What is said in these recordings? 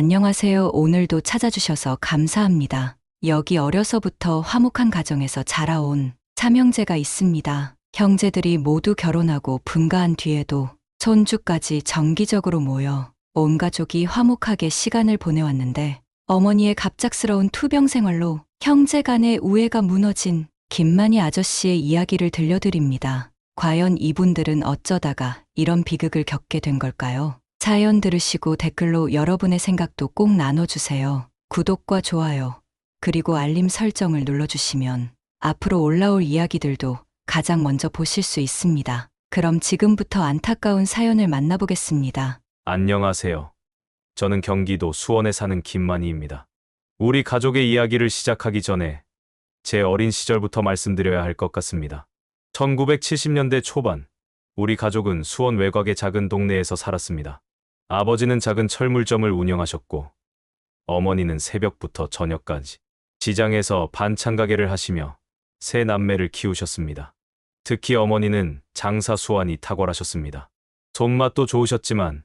안녕하세요. 오늘도 찾아주셔서 감사합니다. 여기 어려서부터 화목한 가정에서 자라온 삼형제가 있습니다. 형제들이 모두 결혼하고 분가한 뒤에도 손주까지 정기적으로 모여 온 가족이 화목하게 시간을 보내왔는데 어머니의 갑작스러운 투병 생활로 형제 간의 우애가 무너진 김만희 아저씨의 이야기를 들려드립니다. 과연 이분들은 어쩌다가 이런 비극을 겪게 된 걸까요? 사연 들으시고 댓글로 여러분의 생각도 꼭 나눠주세요. 구독과 좋아요, 그리고 알림 설정을 눌러주시면 앞으로 올라올 이야기들도 가장 먼저 보실 수 있습니다. 그럼 지금부터 안타까운 사연을 만나보겠습니다. 안녕하세요. 저는 경기도 수원에 사는 김만희입니다. 우리 가족의 이야기를 시작하기 전에 제 어린 시절부터 말씀드려야 할 것 같습니다. 1970년대 초반, 우리 가족은 수원 외곽의 작은 동네에서 살았습니다. 아버지는 작은 철물점을 운영하셨고, 어머니는 새벽부터 저녁까지 시장에서 반찬 가게를 하시며 세 남매를 키우셨습니다. 특히 어머니는 장사 수완이 탁월하셨습니다. 손맛도 좋으셨지만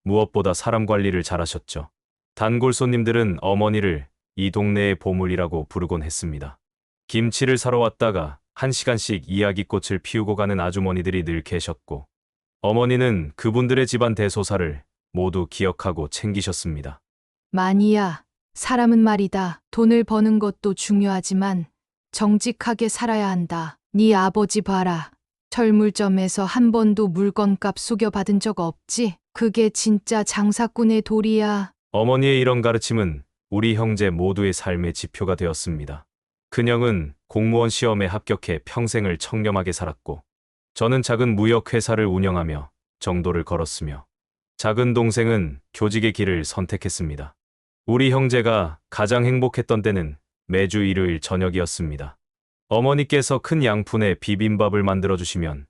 무엇보다 사람 관리를 잘하셨죠. 단골 손님들은 어머니를 이 동네의 보물이라고 부르곤 했습니다. 김치를 사러 왔다가 1시간씩 이야기꽃을 피우고 가는 아주머니들이 늘 계셨고, 어머니는 그분들의 집안 대소사를 모두 기억하고 챙기셨습니다. 만희야, 사람은 말이다. 돈을 버는 것도 중요하지만 정직하게 살아야 한다. 네 아버지 봐라. 철물점에서 한 번도 물건값 속여받은 적 없지? 그게 진짜 장사꾼의 도리야. 어머니의 이런 가르침은 우리 형제 모두의 삶의 지표가 되었습니다. 큰형은 공무원 시험에 합격해 평생을 청렴하게 살았고, 저는 작은 무역회사를 운영하며 정도를 걸었으며, 작은 동생은 교직의 길을 선택했습니다. 우리 형제가 가장 행복했던 때는 매주 일요일 저녁이었습니다. 어머니께서 큰 양푼에 비빔밥을 만들어주시면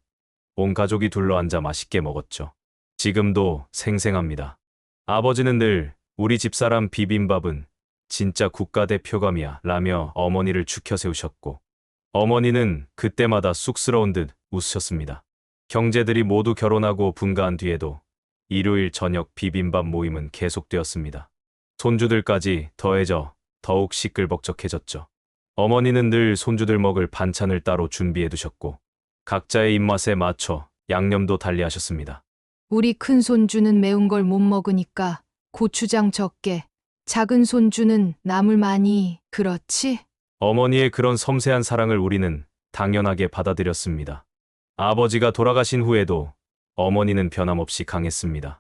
온 가족이 둘러앉아 맛있게 먹었죠. 지금도 생생합니다. 아버지는 늘 우리 집사람 비빔밥은 진짜 국가대표감이야 라며 어머니를 축혀 세우셨고, 어머니는 그때마다 쑥스러운 듯 웃으셨습니다. 형제들이 모두 결혼하고 분가한 뒤에도 일요일 저녁 비빔밥 모임은 계속되었습니다. 손주들까지 더해져 더욱 시끌벅적해졌죠. 어머니는 늘 손주들 먹을 반찬을 따로 준비해 두셨고, 각자의 입맛에 맞춰 양념도 달리하셨습니다. 우리 큰 손주는 매운 걸 못 먹으니까 고추장 적게. 작은 손주는 나물 많이. 그렇지? 어머니의 그런 섬세한 사랑을 우리는 당연하게 받아들였습니다. 아버지가 돌아가신 후에도 어머니는 변함없이 강했습니다.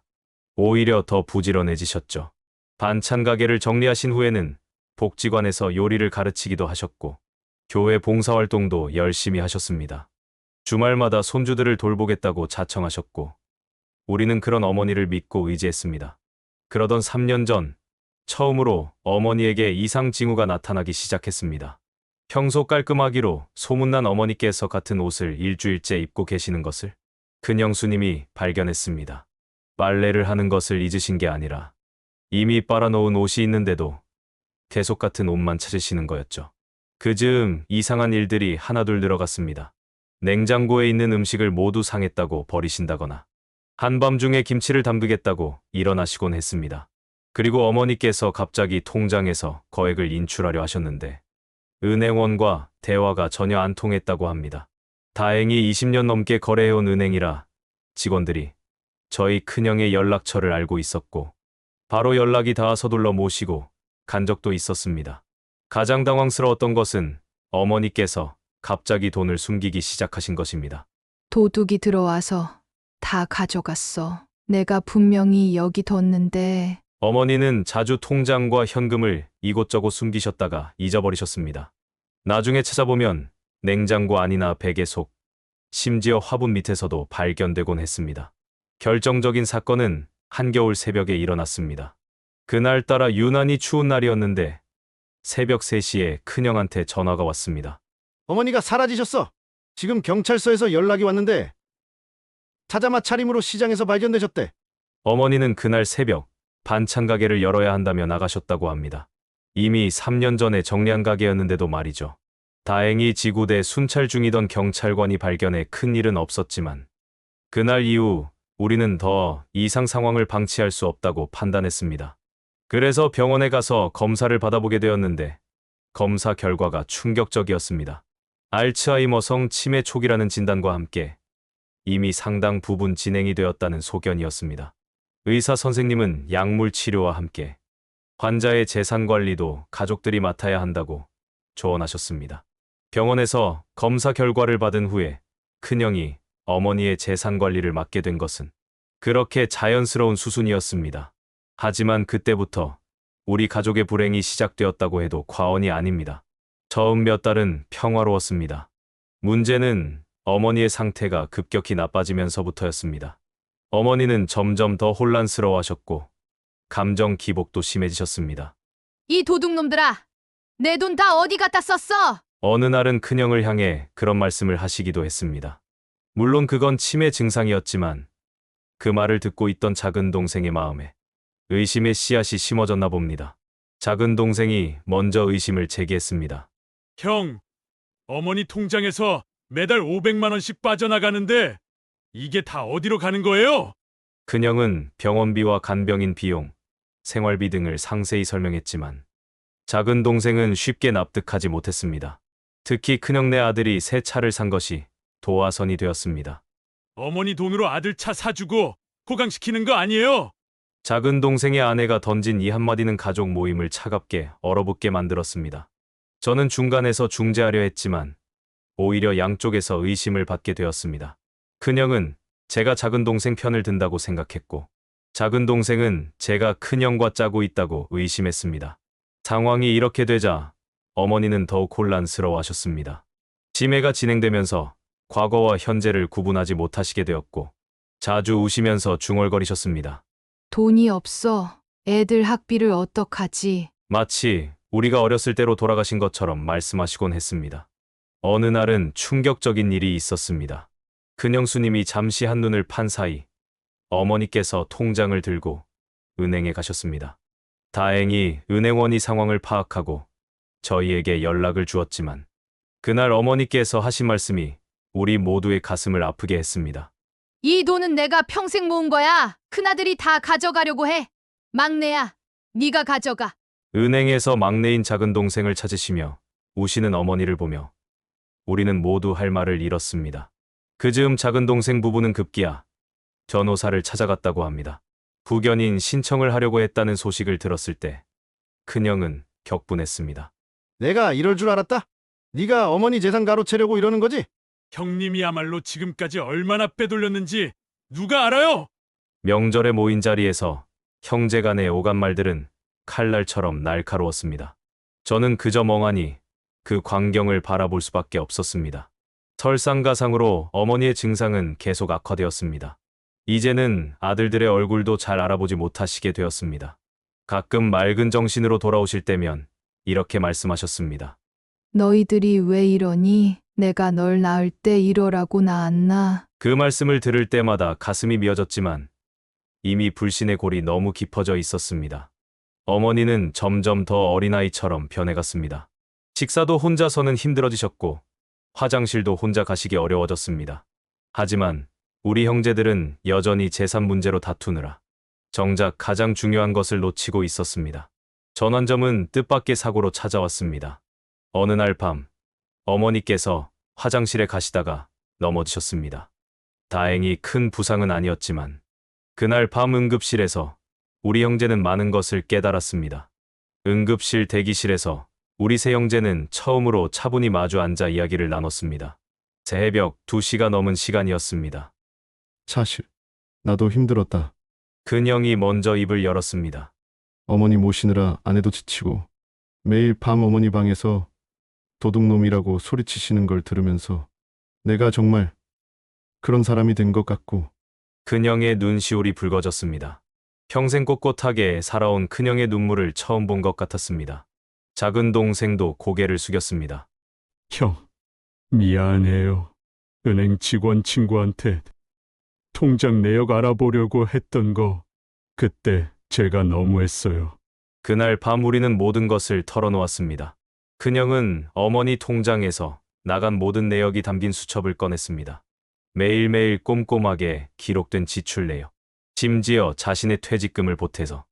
오히려 더 부지런해지셨죠. 반찬 가게를 정리하신 후에는 복지관에서 요리를 가르치기도 하셨고, 교회 봉사활동도 열심히 하셨습니다. 주말마다 손주들을 돌보겠다고 자청하셨고, 우리는 그런 어머니를 믿고 의지했습니다. 그러던 3년 전, 처음으로 어머니에게 이상 징후가 나타나기 시작했습니다. 평소 깔끔하기로 소문난 어머니께서 같은 옷을 일주일째 입고 계시는 것을 큰형 수님이 발견했습니다. 빨래를 하는 것을 잊으신 게 아니라 이미 빨아놓은 옷이 있는데도 계속 같은 옷만 찾으시는 거였죠. 그 즈음 이상한 일들이 하나둘 늘어갔습니다. 냉장고에 있는 음식을 모두 상했다고 버리신다거나, 한밤중에 김치를 담그겠다고 일어나시곤 했습니다. 그리고 어머니께서 갑자기 통장에서 거액을 인출하려 하셨는데 은행원과 대화가 전혀 안 통했다고 합니다. 다행히 20년 넘게 거래해온 은행이라 직원들이 저희 큰형의 연락처를 알고 있었고, 바로 연락이 닿아 서둘러 모시고 간 적도 있었습니다. 가장 당황스러웠던 것은 어머니께서 갑자기 돈을 숨기기 시작하신 것입니다. 도둑이 들어와서 다 가져갔어. 내가 분명히 여기 뒀는데. 어머니는 자주 통장과 현금을 이곳저곳 숨기셨다가 잊어버리셨습니다. 나중에 찾아보면 냉장고 안이나 베개 속, 심지어 화분 밑에서도 발견되곤 했습니다. 결정적인 사건은 한겨울 새벽에 일어났습니다. 그날따라 유난히 추운 날이었는데 새벽 3시에 큰형한테 전화가 왔습니다. 어머니가 사라지셨어. 지금 경찰서에서 연락이 왔는데 자자마 차림으로 시장에서 발견되셨대. 어머니는 그날 새벽 반찬 가게를 열어야 한다며 나가셨다고 합니다. 이미 3년 전에 정리한 가게였는데도 말이죠. 다행히 지구대 순찰 중이던 경찰관이 발견해 큰일은 없었지만, 그날 이후 우리는 더 이상 상황을 방치할 수 없다고 판단했습니다. 그래서 병원에 가서 검사를 받아보게 되었는데 검사 결과가 충격적이었습니다. 알츠하이머성 치매 초기라는 진단과 함께 이미 상당 부분 진행이 되었다는 소견이었습니다. 의사 선생님은 약물 치료와 함께 환자의 재산 관리도 가족들이 맡아야 한다고 조언하셨습니다. 병원에서 검사 결과를 받은 후에 큰형이 어머니의 재산 관리를 맡게 된 것은 그렇게 자연스러운 수순이었습니다. 하지만 그때부터 우리 가족의 불행이 시작되었다고 해도 과언이 아닙니다. 처음 몇 달은 평화로웠습니다. 문제는 어머니의 상태가 급격히 나빠지면서부터였습니다. 어머니는 점점 더 혼란스러워하셨고 감정 기복도 심해지셨습니다. 이 도둑놈들아! 내 돈 다 어디 갖다 썼어? 어느 날은 큰형을 향해 그런 말씀을 하시기도 했습니다. 물론 그건 치매 증상이었지만 그 말을 듣고 있던 작은 동생의 마음에 의심의 씨앗이 심어졌나 봅니다. 작은 동생이 먼저 의심을 제기했습니다. 형, 어머니 통장에서 매달 500만 원씩 빠져나가는데 이게 다 어디로 가는 거예요? 큰형은 병원비와 간병인 비용, 생활비 등을 상세히 설명했지만 작은 동생은 쉽게 납득하지 못했습니다. 특히 큰형네 아들이 새 차를 산 것이 도화선이 되었습니다. 어머니 돈으로 아들 차 사주고 호강시키는 거 아니에요? 작은 동생의 아내가 던진 이 한마디는 가족 모임을 차갑게 얼어붙게 만들었습니다. 저는 중간에서 중재하려 했지만 오히려 양쪽에서 의심을 받게 되었습니다. 큰형은 제가 작은 동생 편을 든다고 생각했고 작은 동생은 제가 큰형과 짜고 있다고 의심했습니다. 상황이 이렇게 되자 어머니는 더욱 혼란스러워하셨습니다. 치매가 진행되면서 과거와 현재를 구분하지 못하시게 되었고 자주 우시면서 중얼거리셨습니다. 돈이 없어. 애들 학비를 어떡하지? 마치 우리가 어렸을 때로 돌아가신 것처럼 말씀하시곤 했습니다. 어느 날은 충격적인 일이 있었습니다. 큰형수님이 잠시 한눈을 판 사이 어머니께서 통장을 들고 은행에 가셨습니다. 다행히 은행원이 상황을 파악하고 저희에게 연락을 주었지만 그날 어머니께서 하신 말씀이 우리 모두의 가슴을 아프게 했습니다. 이 돈은 내가 평생 모은 거야. 큰아들이 다 가져가려고 해. 막내야, 네가 가져가. 은행에서 막내인 작은 동생을 찾으시며 우시는 어머니를 보며 우리는 모두 할 말을 잃었습니다. 그 즈음 작은 동생 부부는 급기야 변호사를 찾아갔다고 합니다. 후견인 신청을 하려고 했다는 소식을 들었을 때 큰형은 격분했습니다. 내가 이럴 줄 알았다. 네가 어머니 재산 가로채려고 이러는 거지? 형님이야말로 지금까지 얼마나 빼돌렸는지 누가 알아요? 명절에 모인 자리에서 형제 간의 오간 말들은 칼날처럼 날카로웠습니다. 저는 그저 멍하니 그 광경을 바라볼 수밖에 없었습니다. 설상가상으로 어머니의 증상은 계속 악화되었습니다. 이제는 아들들의 얼굴도 잘 알아보지 못하시게 되었습니다. 가끔 맑은 정신으로 돌아오실 때면 이렇게 말씀하셨습니다. 너희들이 왜 이러니? 내가 널 낳을 때 이러라고 낳았나? 그 말씀을 들을 때마다 가슴이 미어졌지만 이미 불신의 골이 너무 깊어져 있었습니다. 어머니는 점점 더 어린아이처럼 변해갔습니다. 식사도 혼자서는 힘들어지셨고 화장실도 혼자 가시기 어려워졌습니다. 하지만 우리 형제들은 여전히 재산 문제로 다투느라 정작 가장 중요한 것을 놓치고 있었습니다. 전환점은 뜻밖의 사고로 찾아왔습니다. 어느 날 밤 어머니께서 화장실에 가시다가 넘어지셨습니다. 다행히 큰 부상은 아니었지만 그날 밤 응급실에서 우리 형제는 많은 것을 깨달았습니다. 응급실 대기실에서 우리 세 형제는 처음으로 차분히 마주 앉아 이야기를 나눴습니다. 새벽 2시가 넘은 시간이었습니다. 사실 나도 힘들었다. 큰형이 먼저 입을 열었습니다. 어머니 모시느라 아내도 지치고 매일 밤 어머니 방에서 도둑놈이라고 소리치시는 걸 들으면서 내가 정말 그런 사람이 된 것 같고 큰형의 눈시울이 붉어졌습니다. 평생 꼿꼿하게 살아온 큰형의 눈물을 처음 본 것 같았습니다. 작은 동생도 고개를 숙였습니다. 형, 미안해요. 은행 직원 친구한테 통장 내역 알아보려고 했던 거 그때 제가 너무했어요. 그날 밤 우리는 모든 것을 털어놓았습니다. 큰형은 어머니 통장에서 나간 모든 내역이 담긴 수첩을 꺼냈습니다. 매일매일 꼼꼼하게 기록된 지출 내역, 심지어 자신의 퇴직금을 보태서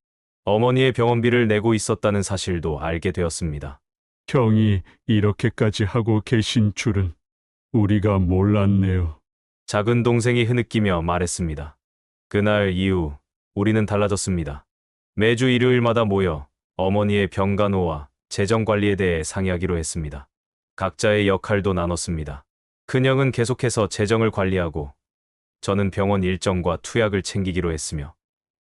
어머니의 병원비를 내고 있었다는 사실도 알게 되었습니다. 형이 이렇게까지 하고 계신 줄은 우리가 몰랐네요. 작은 동생이 흐느끼며 말했습니다. 그날 이후 우리는 달라졌습니다. 매주 일요일마다 모여 어머니의 병간호와 재정 관리에 대해 상의하기로 했습니다. 각자의 역할도 나눴습니다. 큰형은 계속해서 재정을 관리하고 저는 병원 일정과 투약을 챙기기로 했으며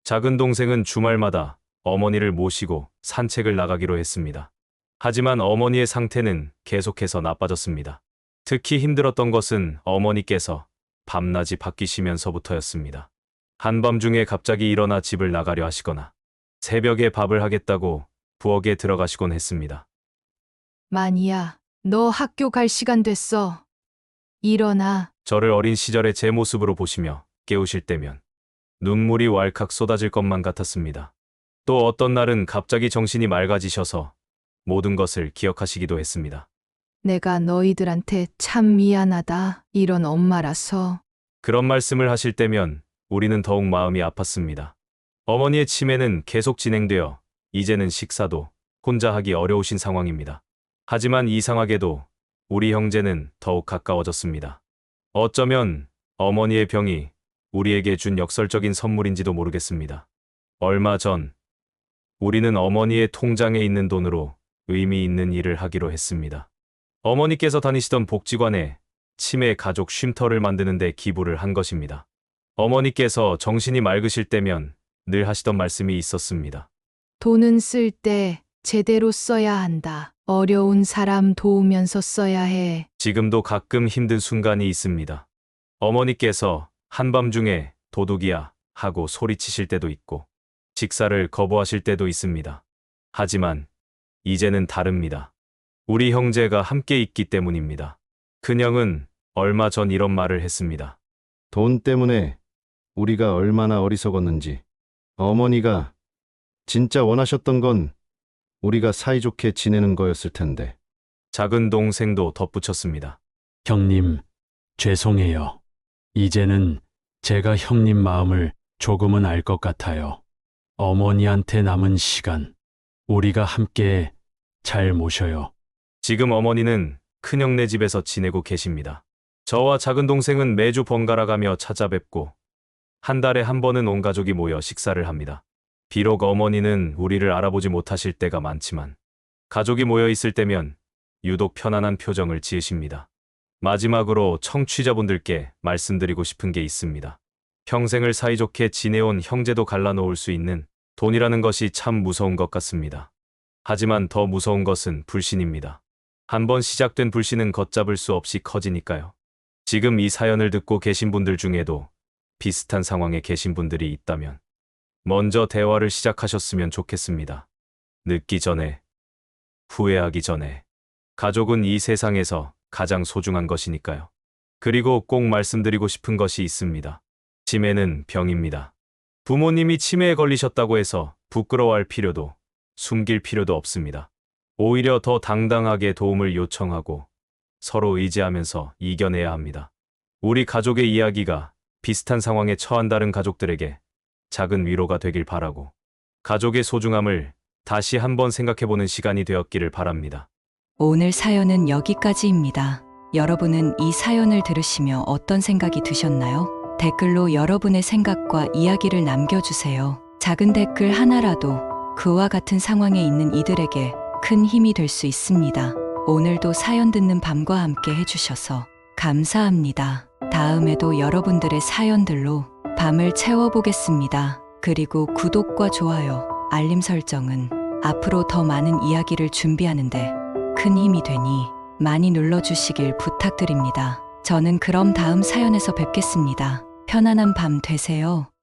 작은 동생은 주말마다 어머니를 모시고 산책을 나가기로 했습니다. 하지만 어머니의 상태는 계속해서 나빠졌습니다. 특히 힘들었던 것은 어머니께서 밤낮이 바뀌시면서부터였습니다. 한밤중에 갑자기 일어나 집을 나가려 하시거나 새벽에 밥을 하겠다고 부엌에 들어가시곤 했습니다. 마니야, 너 학교 갈 시간 됐어. 일어나. 저를 어린 시절의 제 모습으로 보시며 깨우실 때면 눈물이 왈칵 쏟아질 것만 같았습니다. 또 어떤 날은 갑자기 정신이 맑아지셔서 모든 것을 기억하시기도 했습니다. 내가 너희들한테 참 미안하다. 이런 엄마라서. 그런 말씀을 하실 때면 우리는 더욱 마음이 아팠습니다. 어머니의 치매는 계속 진행되어 이제는 식사도 혼자 하기 어려우신 상황입니다. 하지만 이상하게도 우리 형제는 더욱 가까워졌습니다. 어쩌면 어머니의 병이 우리에게 준 역설적인 선물인지도 모르겠습니다. 얼마 전 우리는 어머니의 통장에 있는 돈으로 의미 있는 일을 하기로 했습니다. 어머니께서 다니시던 복지관에 치매 가족 쉼터를 만드는 데 기부를 한 것입니다. 어머니께서 정신이 맑으실 때면 늘 하시던 말씀이 있었습니다. 돈은 쓸 때 제대로 써야 한다. 어려운 사람 도우면서 써야 해. 지금도 가끔 힘든 순간이 있습니다. 어머니께서 한밤중에 도둑이야 하고 소리치실 때도 있고 식사를 거부하실 때도 있습니다. 하지만 이제는 다릅니다. 우리 형제가 함께 있기 때문입니다. 큰형은 얼마 전 이런 말을 했습니다. 돈 때문에 우리가 얼마나 어리석었는지. 어머니가 진짜 원하셨던 건 우리가 사이좋게 지내는 거였을 텐데. 작은 동생도 덧붙였습니다. 형님, 죄송해요. 이제는 제가 형님 마음을 조금은 알 것 같아요. 어머니한테 남은 시간, 우리가 함께 잘 모셔요. 지금 어머니는 큰형네 집에서 지내고 계십니다. 저와 작은 동생은 매주 번갈아 가며 찾아뵙고 한 달에 한 번은 온 가족이 모여 식사를 합니다. 비록 어머니는 우리를 알아보지 못하실 때가 많지만 가족이 모여 있을 때면 유독 편안한 표정을 지으십니다. 마지막으로 청취자분들께 말씀드리고 싶은 게 있습니다. 평생을 사이좋게 지내온 형제도 갈라놓을 수 있는 돈이라는 것이 참 무서운 것 같습니다. 하지만 더 무서운 것은 불신입니다. 한번 시작된 불신은 걷잡을 수 없이 커지니까요. 지금 이 사연을 듣고 계신 분들 중에도 비슷한 상황에 계신 분들이 있다면 먼저 대화를 시작하셨으면 좋겠습니다. 늦기 전에, 후회하기 전에. 가족은 이 세상에서 가장 소중한 것이니까요. 그리고 꼭 말씀드리고 싶은 것이 있습니다. 치매는 병입니다. 부모님이 치매에 걸리셨다고 해서 부끄러워할 필요도 숨길 필요도 없습니다. 오히려 더 당당하게 도움을 요청하고 서로 의지하면서 이겨내야 합니다. 우리 가족의 이야기가 비슷한 상황에 처한 다른 가족들에게 작은 위로가 되길 바라고 가족의 소중함을 다시 한번 생각해보는 시간이 되었기를 바랍니다. 오늘 사연은 여기까지입니다. 여러분은 이 사연을 들으시며 어떤 생각이 드셨나요? 댓글로 여러분의 생각과 이야기를 남겨주세요. 작은 댓글 하나라도 그와 같은 상황에 있는 이들에게 큰 힘이 될 수 있습니다. 오늘도 사연 듣는 밤과 함께 해주셔서 감사합니다. 다음에도 여러분들의 사연들로 밤을 채워보겠습니다. 그리고 구독과 좋아요, 알림 설정은 앞으로 더 많은 이야기를 준비하는데 큰 힘이 되니 많이 눌러주시길 부탁드립니다. 저는 그럼 다음 사연에서 뵙겠습니다. 편안한 밤 되세요.